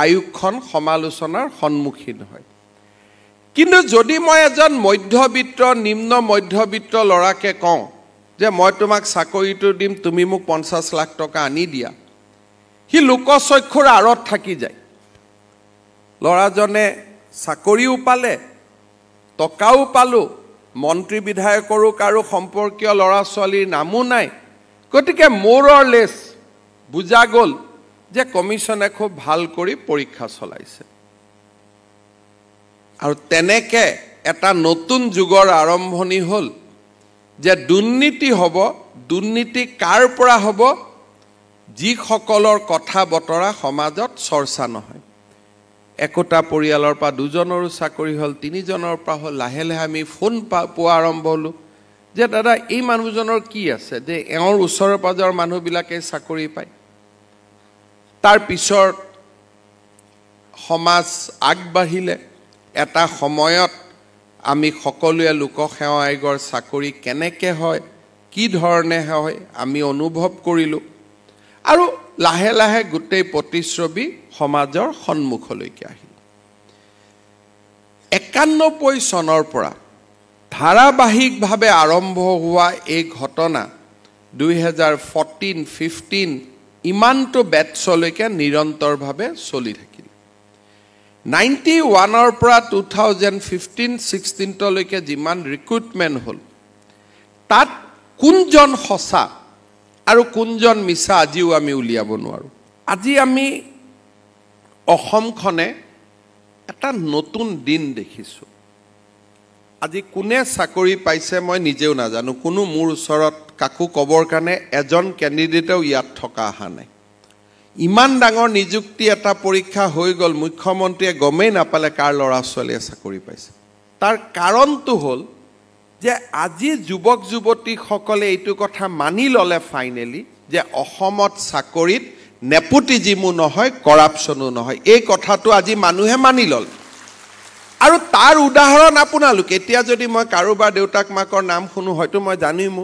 আয়োগখন সমালোচনাৰ সন্মুখীন হয় কিন্তু যদি মই এজন মধ্যবিত্ত নিম্ন মধ্যবিত্ত লৰাকে কওঁ যে মই তোমাক চাকৰিটো দিম তুমি মোক 50 লাখ টকা আনি দিয়া হি লোকচক্ষুৰ আৰত থাকি যায় লৰাজনে চাকৰিও পালে টকাও পালো মন্ত্ৰী বিধায়কৰো কাৰো সম্পৰ্কীয় লৰা ছোৱালীৰ নামো নাই গতিকে মোৰ অৰ লেছ বুজা গল যে কমিশনে খুব ভাল কৰি পৰীক্ষা চলাইছে আৰু তেনেকে এটা নতুন যুগৰ আৰম্ভণি হল যে দুৰ্নীতি হ'ব দুৰ্নীতি কাৰ পৰা হ'ব যি সকলৰ কথা বতৰা সমাজত চৰ্চা নহয় একোটা পৰিয়ালৰ পৰা দুজনৰো চাকৰি হল তিনিজনৰ পৰা হল লাহে লাহে আমি ফোন পোৱা আৰম্ভ হলো যে দাদা এই মানুহজনৰ কি আছে যে এওঁৰ ওচৰৰ পাজৰ মানুহবিলাকে চাকৰি পায় তাৰ পিছত সমাজ আগবাঢ়িলে এটা সময়ত আমি সকলোৱে লোকসেৱা আয়োগৰ চাকৰি কেনেকৈ হয় কি ধৰণে হয় আমি অনুভৱ কৰিলোঁ আৰু লাহে লাহে গোটেই প্ৰতিশ্ৰুতি সমাজৰ সন্মুখলৈকে আহিল 91 চনৰ পৰা ধাৰাবাহিকভাৱে আৰম্ভ হোৱা এই ঘটনা 2014-15 ইমানটো বেটছলৈকে নিৰন্তৰভাৱে চলি থাকিল 91ৰ পৰা 2015-16 লৈকে যিমান ৰিক্ৰুটমেণ্ট হ'ল তাত কোনজন সঁচা আৰু কোনজন মিছা আজিও আমি উলিয়াব নোৱাৰো আজি আমি অসমখনে এটা নতুন দিন দেখিছো আজি কোনে চাকৰি পাইছে মই নিজেও নাজানো কোনো মোৰ ওচৰত কাকো কবৰ কাৰণে এজন ক্যান্ডিডেটও ইয়াত থকা আহা নাই ইমান ডাঙৰ নিযুক্তি এটা পৰীক্ষা হৈ গল মুখ্যমন্ত্ৰীয়ে গমেই নাপালে কাৰ লৰা ছোৱালীয়ে চাকৰি পাইছে তাৰ কাৰণটো হল যে আজি যুৱক যুৱতী সকলে এইটো কথা মানি ললে ফাইনেলি যে অসমত চাকৰিত নেপোটিজিমো নহয় কৰাপশনো নহয় এই কথাটো আজি মানুহে মানি লল আৰু তাৰ উদাহৰণ আপোনালোক এতিয়া যদি মই কাৰোবাৰ দেউতাক মাকৰ নাম শুনো হয়তো মই জানিমু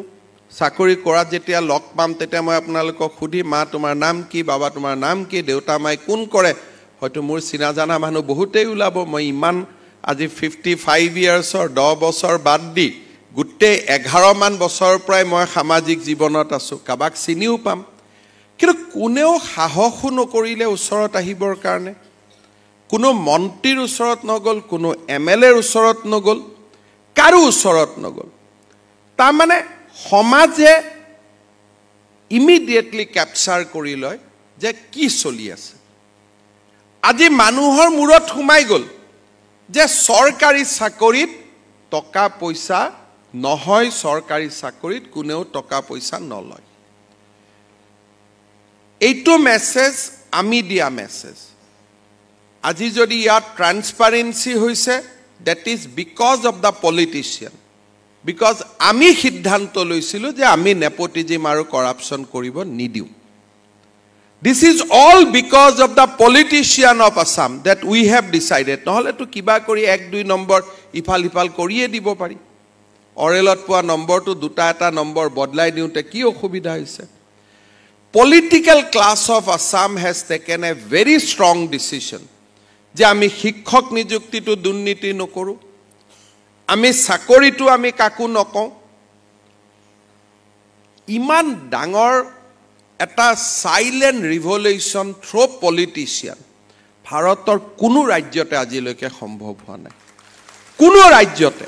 চাকৰি কৰা যেতিয়া লক পাম তেতিয়া মই আপোনালোকক খুদি মা তোমাৰ নাম কি বাবা তোমাৰ নাম কি দেউতা মাই কোন কৰে হয়তো মোৰ চিনা জানা মানুহ বহুতেই ওলাব মই ইমান আজি 55 ইয়াৰ্ছৰ 10 বছৰ বাদ দি গুটেই 11 মান বছৰৰ পৰাই মই সামাজিক জীৱনত আছো কাবাক চিনিও পাম কিন্তু কোনেও সাহস নকৰিলে ওচৰত আহিবৰ কাৰণে কোনো মন্ত্ৰীৰ ওচৰত নগল কোনো এমএলএৰ ওচৰত নগল কাৰো ওচৰত নগল তাৰ মানে সমাজে ইমিডিয়েটলি ক্যাপচাৰ কৰি লয় যে কি চলি আছে আজি মানুহৰ মূৰত সোমাই গল যে চৰকাৰী চাকৰিত টকা পইচা নহয় চৰকাৰী চাকৰিত কোনেও টকা পইচা নলয় এইটো মেছেজ আমি দিয়া মেছেজ আজি যদি ইয়াত ট্ৰান্সপাৰেন্সি হৈছে that is because of the politician because আমি সিদ্ধান্ত লৈছিলো যে আমি নেপোটিজিম আৰু কৰাপশন কৰিব নিদিও this is all because of the politician of Assam that we have decided নহলে তো কিবা কৰি 1-2 নম্বৰ ইফাল কৰিয়ে দিব পাৰি অৰেলত পোৱা নম্বৰটো দুটা এটা নম্বৰ বদলাই দিওতে কি অসুবিধা হৈছে political class of Assam has taken a very strong decision যে আমি শিক্ষক নিযুক্তিটো দুৰ্নীতি নকৰো আমি চাকৰিটো আমি কাকো নকওঁ ইমান ডাঙৰ এটা সাইলেন্ট ৰিভলিউশন থ্ৰু পলিটিশিয়ান ভাৰতৰ কোনো ৰাজ্যতে আজিলৈকে সম্ভৱ হোৱা নাই কোনো ৰাজ্যতে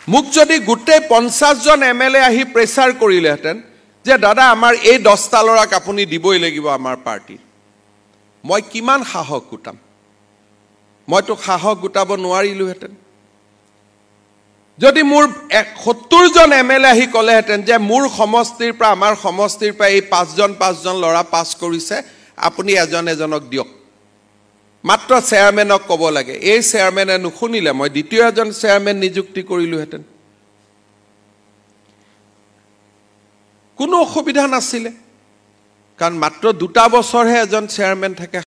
মুখ যদি গুটে 50 জন এমএলএ আহি প্ৰেছাৰ কৰিলেহেঁতেন যে দাদা আমাৰ এই 10টা লৰাক আপুনি দিবই লাগিব আমাৰ পাৰ্টি মই কিমান সাহস গোটাম মইতো সাহস গোটাব নোৱাৰিলোহেঁতেন যদি মোৰ 70 জন এমএলএ আহি কলেহেঁতেন যে মোৰ সমষ্টিৰ পৰা আমাৰ সমষ্টিৰ পৰা এই 5 জন লৰা পাছ কৰিছে আপুনি এজনক দিয়ক মাত্ৰ চেয়াৰমেনক ক'ব লাগে এই চেয়াৰমেনে নুশুনিলে মই দ্বিতীয় এজন চেয়াৰমেন নিযুক্তি কৰিলোহেঁতেন কোনো অসুবিধা নাছিলে কাৰণ মাত্ৰ 2টা বছৰহে এজন চেয়াৰমেন থাকে